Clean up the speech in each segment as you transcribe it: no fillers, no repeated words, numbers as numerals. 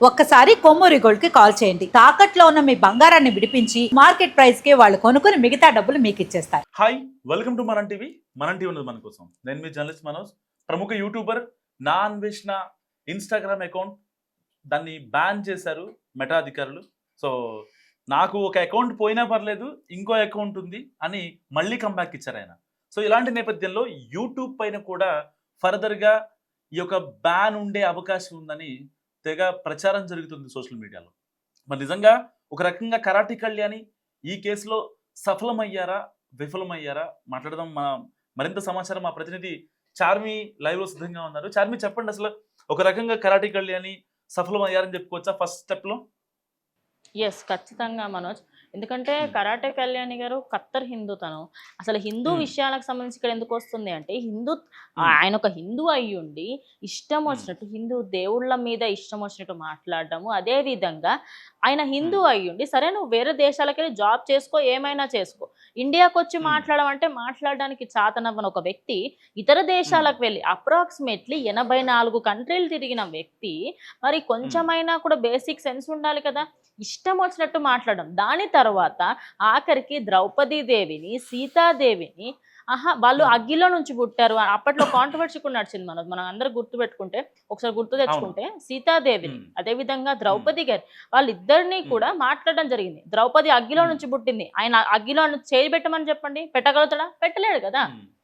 ఒక్కసారి కొమ్మూరి గోల్డ్ కి కాల్ చేయండి. తాకట్లో ఉన్న మీ బంగారాన్ని విడిపించి మార్కెట్ ప్రైస్ కి వాళ్ళు కొనుక్కుని మిగతా డబ్బులు మీకు ఇచ్చేస్తారు. హాయ్, వెల్కమ్ టు మనం టీవీ. మనం టీవీ ఉన్నది మన కోసం. నేను మీ జర్నలిస్ట్ మనోజ్. ప్రముఖ యూట్యూబర్ నా అన్వేషణ ఇన్స్టాగ్రామ్ అకౌంట్ దాన్ని బ్యాన్ చేశారు మెటా అధికారులు. సో నాకు ఒక అకౌంట్ పోయినా పర్లేదు, ఇంకో అకౌంట్ ఉంది అని మళ్ళీ కంబ్యాక్ ఇచ్చారు ఆయన. సో ఇలాంటి నేపథ్యంలో యూట్యూబ్ పైన కూడా ఫర్దర్గా ఈ యొక్క బ్యాన్ ఉండే అవకాశం ఉందని తెగ ప్రచారం జరుగుతుంది సోషల్ మీడియాలో. మరి నిజంగా ఒక రకంగా కరాటి కళ్యాణి ఈ కేసులో సఫలమయ్యారా, విఫలమయ్యారా మాట్లాడదాం. మరింత సమాచారం మా ప్రతినిధి చార్మి లైవ్లో సిద్ధంగా ఉన్నారు. చార్మి, చెప్పండి, అసలు ఒక రకంగా కరాటి కళ్యాణి సఫలమయ్యారని చెప్పుకోవచ్చా ఫస్ట్ స్టెప్లో? ఎస్, ఖచ్చితంగా మనోజ్. ఎందుకంటే కరాటే కళ్యాణి గారు కత్తర్ హిందూ. తను అసలు హిందూ విషయాలకు సంబంధించి ఇక్కడ ఎందుకు వస్తుంది అంటే ఆయన ఒక హిందూ అయ్యుండి ఇష్టం వచ్చినట్టు హిందూ దేవుళ్ళ మీద ఇష్టం వచ్చినట్టు మాట్లాడడము. అదే విధంగా ఆయన హిందూ అయ్యుండి సరే నువ్వు వేరే దేశాలకు వెళ్ళి జాబ్ చేసుకో, ఏమైనా చేసుకో, ఇండియాకు వచ్చి మాట్లాడడానికి చాతనవ్వని ఒక వ్యక్తి ఇతర దేశాలకు వెళ్ళి అప్రాక్సిమేట్లీ 84 కంట్రీలు తిరిగిన వ్యక్తి మరి కొంచెమైనా కూడా బేసిక్ సెన్స్ ఉండాలి కదా. ఇష్టం వచ్చినట్టు మాట్లాడడం. దాని తర్వాత ఆఖరికి ద్రౌపదీదేవిని, సీతాదేవిని వాళ్ళు అగ్గిలో నుంచి పుట్టారు. అప్పట్లో కాంట్రవర్సీ కూడా నడిచింది మనం అందరూ గుర్తుపెట్టుకుంటే, ఒకసారి గుర్తు తెచ్చుకుంటే సీతాదేవిని అదేవిధంగా ద్రౌపది గారి వాళ్ళిద్దరినీ కూడా మాట్లాడడం జరిగింది. ద్రౌపది అగ్గిలో నుంచి పుట్టింది, ఆయన అగ్గిలో చేయబెట్టమని చెప్పండి, పెట్టగలుగుతాడా? పెట్టలేడు కదా.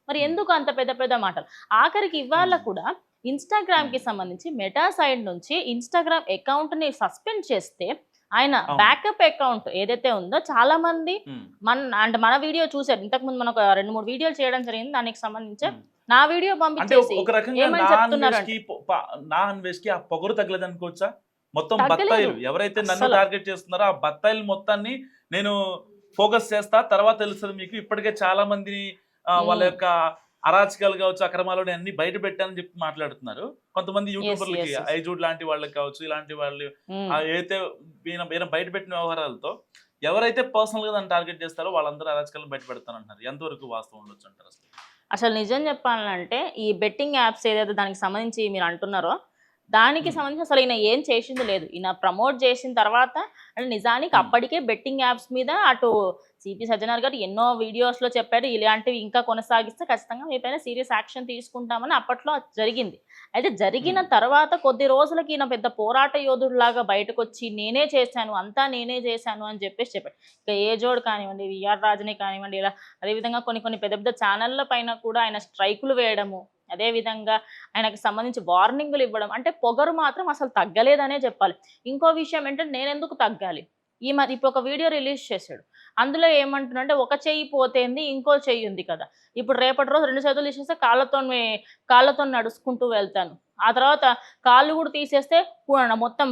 మరి ఎందుకు అంత పెద్ద పెద్ద మాటలు? ఆఖరికి ఇవాళ కూడా ఇన్స్టాగ్రామ్ కి సంబంధించి మెటా సైడ్ నుంచి ఇన్స్టాగ్రామ్ అకౌంట్ ని సస్పెండ్ చేస్తే ఆయన బ్యాకప్ అకౌంట్ ఏదైతే ఉందో చాలా మంది మన వీడియో చూసారు. ఇంతకు ముందు మనం 2-3 వీడియోలు చేయడం జరిగింది. దానికి సంబంధించి నా వీడియో పంపించేసి ఏమని చెప్తున్నారు ఆ పొగరు తగ్గలేదనుకోవచ్చా? మొత్తం బత్తాయిలు ఎవరైతే నన్ను టార్గెట్ చేస్తున్నారో ఆ బత్తాయిలు మొత్తాన్ని నేను ఫోకస్ చేస్తా, తర్వాత తెలుస్తుంది మీకు. ఇప్పటికే చాలా మందిని వాళ్ళ యొక్క అరాచకాలు కావచ్చు, అక్రమాలు అన్ని బయట పెట్టానని చెప్పి మాట్లాడుతున్నారు. కొంతమంది యూట్యూబర్లకి ఐజూడ్ లాంటి వాళ్ళకి కావచ్చు, ఇలాంటి వాళ్ళు ఏదైతే బయట పెట్టిన వ్యవహారాలతో ఎవరైతే పర్సనల్ గా దాన్ని టార్గెట్ చేస్తారో వాళ్ళందరూ అరాచకాలను బయట పెడతానంటున్నారు. ఎంతవరకు వాస్తవం ఉండొచ్చు అంటారు? అసలు నిజం చెప్పాలంటే ఈ బెట్టింగ్ యాప్స్ ఏదైతే దానికి సంబంధించి మీరు అంటున్నారో దానికి సంబంధించి అసలు ఈయన ఏం చేసింది లేదు. ఈయన ప్రమోట్ చేసిన తర్వాత అంటే నిజానికి అప్పటికే బెట్టింగ్ యాప్స్ మీద అటు సిపి సజ్జనార్ గారు ఎన్నో వీడియోస్లో చెప్పారు, ఇలాంటివి ఇంకా కొనసాగిస్తే ఖచ్చితంగా మీ పైన సీరియస్ యాక్షన్ తీసుకుంటామని అప్పట్లో జరిగింది. అయితే జరిగిన తర్వాత కొద్ది రోజులకి ఈయన పెద్ద పోరాట యోధుడిలాగా బయటకు వచ్చి నేనే చేశాను, అంతా నేనే చేశాను అని చెప్పాడు. ఇక ఏజోడ్ కానివ్వండి, విఆర్ రాజనే కానివ్వండి, ఇలా అదేవిధంగా కొన్ని పెద్ద పెద్ద ఛానళ్ళ పైన కూడా ఆయన స్ట్రైకులు వేయడము, అదేవిధంగా ఆయనకు సంబంధించి వార్నింగులు ఇవ్వడం. అంటే పొగరు మాత్రం అసలు తగ్గలేదనే చెప్పాలి. ఇంకో విషయం ఏంటంటే నేను ఎందుకు తగ్గాలి, ఇప్పుడు ఒక వీడియో రిలీజ్ చేశాడు. అందులో ఏమంటున్నాడంటే ఒక చెయ్యి పోతేంది ఇంకో చెయ్యి ఉంది కదా, ఇప్పుడు రేపటి రోజు 2 చేతులు తీసేస్తే కాళ్ళతో నడుచుకుంటూ వెళ్తాను, ఆ తర్వాత కాళ్ళు కూడా తీసేస్తే మొత్తం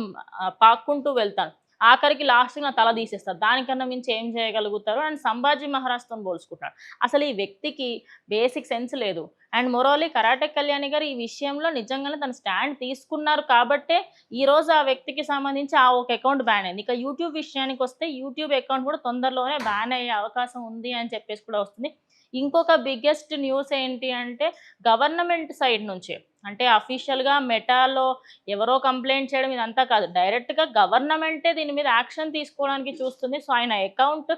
పాక్కుంటూ వెళ్తాను, ఆఖరికి లాస్ట్కి నా తల తీసేస్తారు, దానికన్నా మించి ఏం చేయగలుగుతారు అని సంభాజీ మహారాజ్తో పోల్చుకుంటాడు. అసలు ఈ వ్యక్తికి బేసిక్ సెన్స్ లేదు. అండ్ మొరోలీ కరాటే కళ్యాణి గారు ఈ విషయంలో నిజంగానే తన స్టాండ్ తీసుకున్నారు కాబట్టే ఈరోజు ఆ వ్యక్తికి సంబంధించి ఆ ఒక అకౌంట్ బ్యాన్ అయింది. ఇక యూట్యూబ్ విషయానికి వస్తే యూట్యూబ్ అకౌంట్ కూడా తొందరలోనే బ్యాన్ అయ్యే అవకాశం ఉంది అని చెప్పేసి కూడా వస్తుంది. ఇంకొక బిగ్గెస్ట్ న్యూస్ ఏంటి అంటే గవర్నమెంట్ సైడ్ నుంచి, అంటే అఫీషియల్గా మెటాలో ఎవరో కంప్లైంట్ చేయడం ఇదంతా కాదు, డైరెక్ట్గా గవర్నమెంటే దీని మీద యాక్షన్ తీసుకోవడానికి చూస్తుంది. సో ఆయన అకౌంట్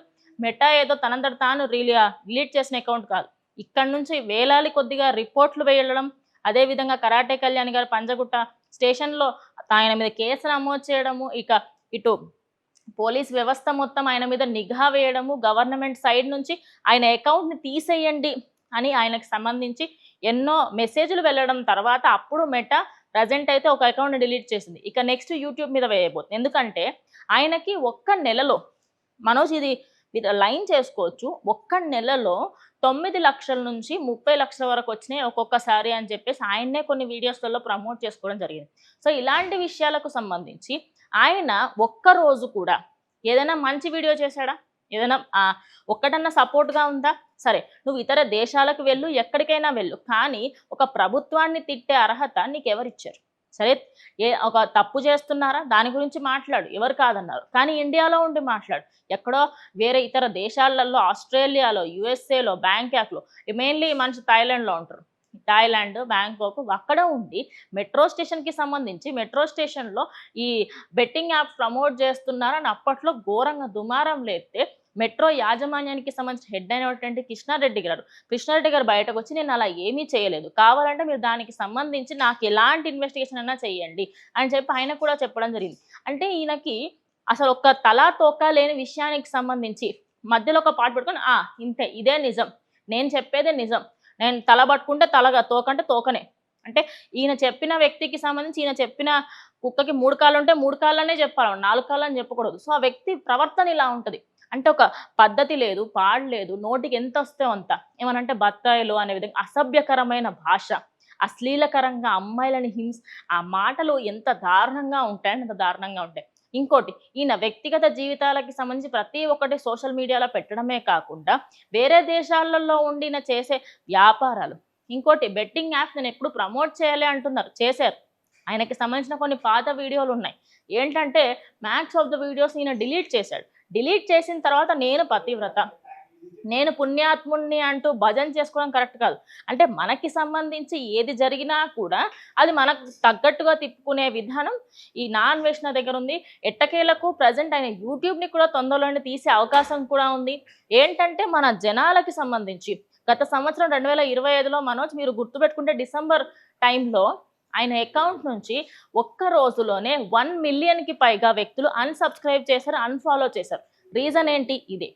మెటా ఏదో తనంతట తాను రిలీట్ చేసిన అకౌంట్ కాదు. ఇక్కడ నుంచి వేలాది కొద్దిగా రిపోర్ట్లు వేయడం, అదేవిధంగా కరాటే కళ్యాణి గారు పంజగుట్ట స్టేషన్లో ఆయన మీద కేసు నమోదు చేయడము, ఇక ఇటు పోలీస్ వ్యవస్థ మొత్తం ఆయన మీద నిఘా వేయడము, గవర్నమెంట్ సైడ్ నుంచి ఆయన అకౌంట్ని తీసేయండి అని ఆయనకు సంబంధించి ఎన్నో మెసేజ్లు వెళ్ళడం తర్వాత అప్పుడు మెటా ప్రజెంట్ అయితే ఒక అకౌంట్ని డిలీట్ చేసింది. ఇక నెక్స్ట్ యూట్యూబ్ మీద వేయబోతుంది. ఎందుకంటే ఆయనకి ఒక్క నెలలో మనోజ్ ఇది లైన్ చేసుకోవచ్చు, ఒక్క నెలలో 9 లక్షల నుంచి 30 లక్షల వరకు వచ్చినాయి ఒక్కొక్కసారి అని చెప్పేసి ఆయన్నే కొన్ని వీడియోస్లలో ప్రమోట్ చేసుకోవడం జరిగింది. సో ఇలాంటి విషయాలకు సంబంధించి ఆయన ఒక్కరోజు కూడా ఏదైనా మంచి వీడియో చేశాడా? ఏదైనా ఒక్కటన్నా సపోర్ట్గా ఉందా? సరే, నువ్వు ఇతర దేశాలకు వెళ్ళు, ఎక్కడికైనా వెళ్ళు, కానీ ఒక ప్రభుత్వాన్ని తిట్టే అర్హత నీకు ఎవరిచ్చారు? సరే, ఒక తప్పు చేస్తున్నారా దాని గురించి మాట్లాడు, ఎవరు కాదన్నారు, కానీ ఇండియాలో ఉండి మాట్లాడు. ఎక్కడో వేరే ఇతర దేశాలలో, ఆస్ట్రేలియాలో, యుఎస్ఏలో, బ్యాంకాక్లో, మెయిన్లీ మనిషి థాయిలాండ్లో ఉంటారు. థాయిలాండ్, బ్యాంకాక్ అక్కడ ఉండి మెట్రో స్టేషన్కి సంబంధించి మెట్రో స్టేషన్లో ఈ బెట్టింగ్ యాప్ ప్రమోట్ చేస్తున్నారని అప్పట్లో ఘోరంగా దుమారం లేస్తే మెట్రో యాజమాన్యానికి సంబంధించిన హెడ్ అయినటువంటి కృష్ణారెడ్డి గారు బయటకు వచ్చి నేను అలా ఏమీ చేయలేదు, కావాలంటే మీరు దానికి సంబంధించి నాకు ఎలాంటి ఇన్వెస్టిగేషన్ అయినా చేయండి అని చెప్పి ఆయన కూడా చెప్పడం జరిగింది. అంటే ఈయనకి అసలు ఒక తలా తోక లేని విషయానికి సంబంధించి మధ్యలో ఒక పాట పెట్టుకొని ఇంతే, ఇదే నిజం, నేను చెప్పేదే నిజం, నేను తల పట్టుకుంటే తలగా, తోకంటే తోకనే. అంటే ఈయన చెప్పిన వ్యక్తికి సంబంధించి ఈయన చెప్పిన కుక్కకి 3 కాళ్ళు ఉంటే 3 కాళ్ళనే చెప్పాలి, 4 కాళ్ళు అని చెప్పకూడదు. సో ఆ వ్యక్తి ప్రవర్తన ఇలా ఉంటుంది. అంటే ఒక పద్ధతి లేదు, పాడలేదు, నోటికి ఎంత వస్తే అంత, ఏమనంటే బత్తాయిలు అనే విధంగా అసభ్యకరమైన భాష, అశ్లీలకరంగా అమ్మాయిలని ఆ మాటలు ఎంత దారుణంగా ఉంటాయంటే అంత దారుణంగా ఉంటాయి. ఇంకోటి, ఈయన వ్యక్తిగత జీవితాలకి సంబంధించి ప్రతి ఒక్కటి సోషల్ మీడియాలో పెట్టడమే కాకుండా వేరే దేశాలలో ఉండిన చేసే వ్యాపారాలు, ఇంకోటి బెట్టింగ్ యాప్స్ నేను ఎప్పుడు ప్రమోట్ చేయాలి అంటున్నారు, చేశారు. ఆయనకి సంబంధించిన కొన్ని పాత వీడియోలు ఉన్నాయి. ఏంటంటే మ్యాక్స్ ఆఫ్ ద వీడియోస్ ఈయన డిలీట్ చేశాడు. డిలీట్ చేసిన తర్వాత నేను పతివ్రత, నేను పుణ్యాత్ముణ్ణి అంటూ భజన చేసుకోవడం కరెక్ట్ కాదు. అంటే మనకి సంబంధించి ఏది జరిగినా కూడా అది మనకు తగ్గట్టుగా తిప్పుకునే విధానం ఈ నాన్ వేష్ణ దగ్గర ఉంది. ఎట్టకేలకు ప్రజెంట్ ఆయన యూట్యూబ్ని కూడా తొందరలోనే తీసే అవకాశం కూడా ఉంది. ఏంటంటే మన జనాలకి సంబంధించి గత సంవత్సరం 2025లో మనోజ్ మీరు గుర్తుపెట్టుకుంటే డిసెంబర్ టైంలో ఆయన అకౌంట్ నుంచి ఒక్క రోజులోనే 1 మిలియన్కి పైగా వ్యక్తులు అన్సబ్స్క్రైబ్ చేశారు, అన్ఫాలో చేశారు. రీజన్ ఏంటి? ఇదే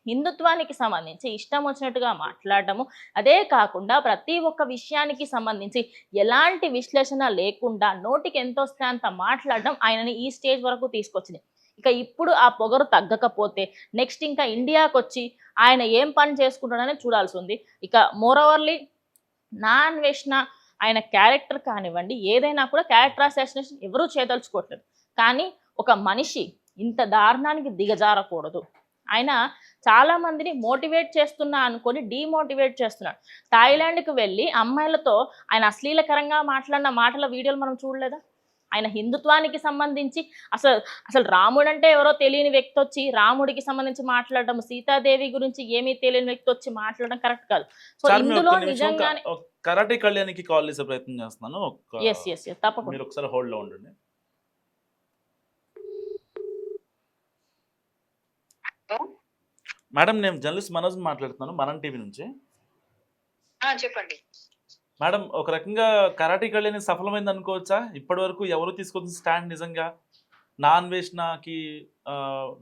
హిందుత్వానికి సంబంధించి ఇష్టం వచ్చినట్టుగా మాట్లాడటము, అదే కాకుండా ప్రతి ఒక్క విషయానికి సంబంధించి ఎలాంటి విశ్లేషణ లేకుండా నోటికి ఎంత వస్తే అంత మాట్లాడడం ఆయనని ఈ స్టేజ్ వరకు తీసుకొచ్చింది. ఇక ఇప్పుడు ఆ పొగరు తగ్గకపోతే నెక్స్ట్ ఇంకా ఇండియాకి వచ్చి ఆయన ఏం పని చేసుకుంటాడని చూడాల్సి ఉంది. ఇక మోరోవర్లీ నాన్ వేష్ణ ఆయన క్యారెక్టర్ కానివ్వండి, ఏదైనా కూడా క్యారెక్టర్ అసాసినేషన్ ఎవరూ చేయదలుచుకోవట్లేదు. కానీ ఒక మనిషి ఇంత దారుణానికి దిగజారకూడదు. ఆయన చాలా మందిని మోటివేట్ చేస్తున్నా అనుకొని డీమోటివేట్ చేస్తున్నాడు. థాయిలాండ్కి వెళ్ళి అమ్మాయిలతో ఆయన అశ్లీలకరంగా మాట్లాడిన మాటల వీడియోలు మనం చూడలేదా? ఆయన హిందుత్వానికి సంబంధించి అసలు రాముడు అంటే ఎవరో తెలియని వ్యక్తి వచ్చి రాముడికి సంబంధించి మాట్లాడడం, సీతాదేవి గురించి ఏమీ తెలియని వ్యక్తి వచ్చి మాట్లాడడం కరెక్ట్ కాదు. సో ఇందులో నిజంగానే కరాటే కళ్యాణ్కి కాల్ చేసే ప్రయత్నం చేస్తున్నాను. ఎస్ తప్పకుండా మీరు ఒకసారి హోల్డ్ లో ఉండండి. మేడం, నేను జర్నలిస్ట్ మనోజ్ మాట్లాడుతున్నాను, మనం టీవీ నుంచి. చెప్పండి మేడం, ఒక రకంగా కరాటే కళ్యాణ్ సఫలమైంది అనుకోవచ్చా? ఇప్పటి వరకు ఎవరు తీసుకున్న స్టాండ్ నిజంగా నాన్ వేష్ణకి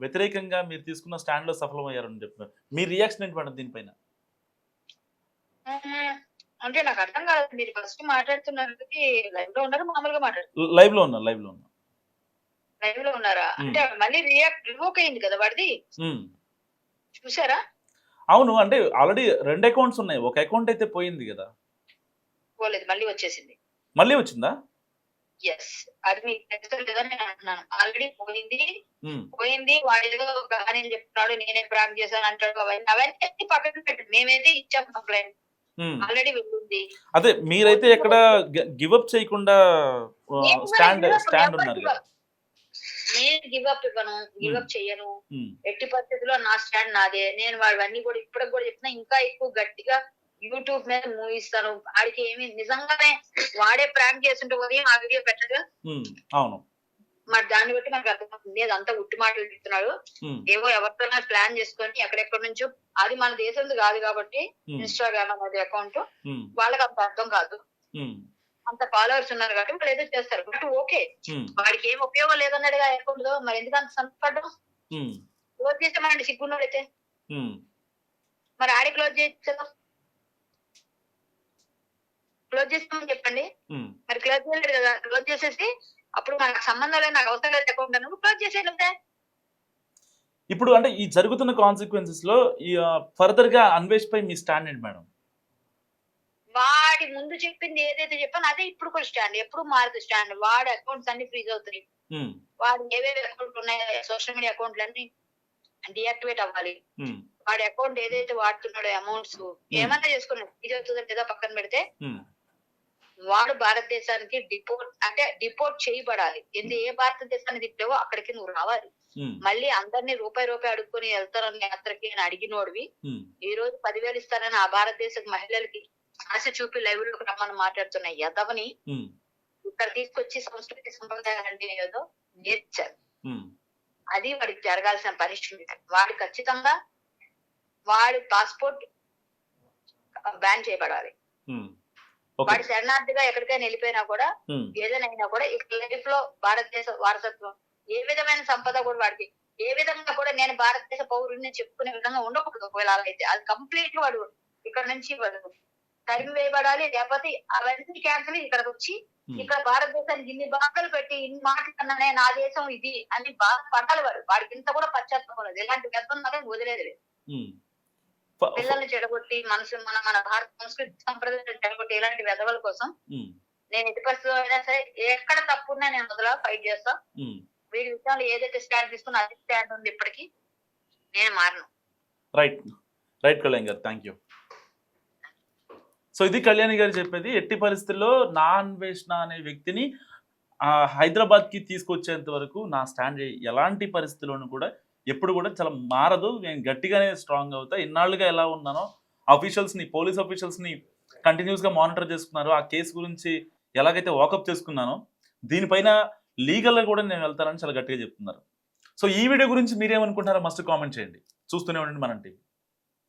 వ్యతిరేకంగా మీరు తీసుకున్న స్టాండ్ లో సఫలమయ్యారని చెప్తున్నారు. మీ రియాక్షన్ ఏంటి మేడం దీనిపైన? అంటే నాకు అర్థం కాదు, మీరు ఫస్ట్ మాట్లాడుతున్నది లైవ్ లో ఉన్నారా, మామూలుగా మాట్లాడుతున్నారు? లైవ్ లో ఉన్నా. లైవ్ లో ఉన్నారా? అంటే మళ్ళీ రివోక్ అయింది కదా వాడిది, చూసారా? అవును, అంటే ఆల్రెడీ 2 అకౌంట్స్ ఉన్నాయి, ఒక అకౌంట్ అయితే పోయింది కదా. పోలేదు, మళ్ళీ వచ్చేసింది. మళ్ళీ వచ్చిందా? ఎస్, అది మీకు తెలుసలేదని నేను అంటున్నాను. ఆల్రెడీ పోయింది. వాడు ఏదో అని చెప్తున్నాడు, నేనే ప్రాంక్ చేశాను అంటాడు. అవన్నీ పక్కన పెట్టండి, మేమైతే ఇచ్చాం కంప్లైంట్, ఆల్రెడీ వెళ్ళింది. అదే మీరైతే ఎక్కడ గివ్ అప్ చేయకుండా స్టాండ్ ఉన్నారు కదా. నేను గివ్ అప్ ఇవ్వను, గివ్ అప్ చెయ్యను, ఎట్టి పరిస్థితుల్లో నా స్టాండ్ నాదే. నేను వాడివన్నీ కూడా ఇప్పటికి కూడా చెప్తున్నా, ఇంకా ఎక్కువ గట్టిగా యూట్యూబ్ మీద మూవిస్తాను. వాడికి ఏమి నిజంగానే వాడే ప్రాంక్ చేస్తుంటే ఉదయం ఆ వీడియో పెట్టగా అవును, మరి దాన్ని బట్టి మనకు అర్థమవుతుంది అదంతా ఉట్టి మాటలు చెప్తున్నాడు. ఏవో ఎవరితో ప్లాన్ చేసుకొని ఎక్కడెక్కడి నుంచో, అది మన దేశం కాదు కాబట్టి ఇన్స్టాగ్రామ్ అనేది అకౌంట్, వాళ్ళకి అంత అర్థం కాదు, అంత ఫాలోవర్స్ ఉన్నారు కాబట్టి వాళ్ళు ఏదో చేస్తారు. బట్ ఓకే, వాడికి ఏం ఉపయోగం లేదన్నాడు అకౌంట్, మరి ఎందుకు అంత సంతపడ్డం? క్లోజ్ చేసామండి సిగ్గున్నోడైతే, మరి ఆడి క్లోజ్ చేసేదా? క్లోజ్ చేస్తామని చెప్పండి. మరి క్లోజ్ చేయలేదు కదా, క్లోజ్ చేసేసి అప్పుడు మనకు సంబంధం లేదు, నాకు అవసరం లేదు అకౌంట్ అన్నప్పుడు క్లోజ్ చేసేయలేదే. ఇప్పుడు అంటే ఈ జరుగుతున్న కాన్సిక్వెన్సెస్ లో ఫర్దర్ గా అన్వేష్ పై మీ స్టాండ్ ఏంటి మేడం? వాడి ముందు చెప్పింది ఏదైతే చెప్పాను అదే ఇప్పుడు కూడా స్టాండ్, ఎప్పుడు మారదు స్టాండ్. వాడి అకౌంట్స్ అన్ని ఫ్రీజ్ అవుతాయి, వాడు ఏవేవి అకౌంట్ ఉన్నాయో సోషల్ మీడియా అకౌంట్లు అన్ని డియాక్టివేట్ అవ్వాలి. వాడి అకౌంట్ ఏదైతే వాడుతున్నాడో అమౌంట్స్ ఏమన్నా చేసుకున్నాడు, ఇది అవుతుందంటే ఏదో పక్కన పెడితే వాడు భారతదేశానికి డిపోర్ట్ చేయబడాలి. ఏ భారతదేశాన్ని తిప్పావో అక్కడికి నువ్వు రావాలి. మళ్ళీ అందరినీ రూపాయి అడుక్కొని వెళ్తారని యాత్రకి అని అడిగినోడివి ఈ రోజు 10,000 ఇస్తానని ఆ భారతదేశ మహిళలకి ఆశ చూపి లైవ్ లో రమ్మని మాట్లాడుతున్న యదవని ఉమ్, ఇక్కడ తీసుకొచ్చి సంస్కృతి సంప్రదాయాలు అంటే ఏదో నేర్చారు. ఉమ్, అది వాడికి జరగాల్సిన పనిష్మెంట్. వాడు ఖచ్చితంగా వాడి పాస్పోర్ట్ బ్యాన్ చేయబడాలి. ఉమ్. ఓకే. వాడి శరణార్థిగా ఎక్కడికైనా వెళ్ళిపోయినా కూడా ఉమ్, ఏదైనా కూడా ఇక్కడ లైఫ్ లో భారతదేశ వారసత్వం ఏ విధమైన సంపద కూడా వాడికి ఏ విధంగా కూడా నేను భారతదేశ పౌరుడిని చెప్పుకునే విధంగా ఉండకూడదు. ఒకవేళ అలా అయితే అది కంప్లీట్ వాడు ఇక్కడ నుంచి వాడు తరిమి వేయబడాలి. లేకపోతే అవన్నీ క్యాన్సిల్ ఇక్కడికి వచ్చి ఇక్కడ భారతదేశానికి ఇన్ని బాధలు పెట్టి ఇన్ని మాటలన్నానే నా దేశం ఇది అని బాధ పడాలి. వాడికి ఇంత కూడా పశ్చాత్తాపం లేదు. ఇలాంటి వ్యర్థం వదిలేదు లేదు. ఉమ్. పిల్లల్ని చెడగొట్టి మన భారత సంస్కృతి సంప్రదాయాలు చెడగొట్టి ఇలాంటి వెధవల కోసం ఉమ్, నేను ఎట్టి పరిస్థితుల్లో అయినా సరే ఎక్కడ తప్పున్నా నేను మొదల ఫైట్ చేస్తా. ఉమ్. వీడి విషయంలో ఏదైతే స్టాండ్ తీసుకున్నా అదే స్టాండ్ ఉంది. ఇప్పటికీ నేను మారను. రైట్ రైట్ కళ్యాణ్ గారు, థ్యాంక్ యూ. సో ఇది కళ్యాణి గారు చెప్పేది. ఎట్టి పరిస్థితుల్లో నా అన్వేషణ అనే వ్యక్తిని హైదరాబాద్కి తీసుకొచ్చేంత వరకు నా స్టాండ్ ఎలాంటి పరిస్థితుల్లోనూ కూడా ఎప్పుడు కూడా చాలా మారదు. నేను గట్టిగానే స్ట్రాంగ్ అవుతా. ఇన్నాళ్ళుగా ఎలా ఉన్నానో అఫీషియల్స్ని, పోలీస్ అఫీషియల్స్ని కంటిన్యూస్గా మానిటర్ చేసుకున్నారు. ఆ కేసు గురించి ఎలాగైతే వాకప్ చేసుకున్నానో దీనిపైన లీగల్గా కూడా నేను వెళ్తానని చాలా గట్టిగా చెప్తున్నారు. సో ఈ వీడియో గురించి మీరేమనుకుంటున్నారో మస్ట్ కామెంట్ చేయండి. చూస్తూనే ఉండండి మనం టీవీ.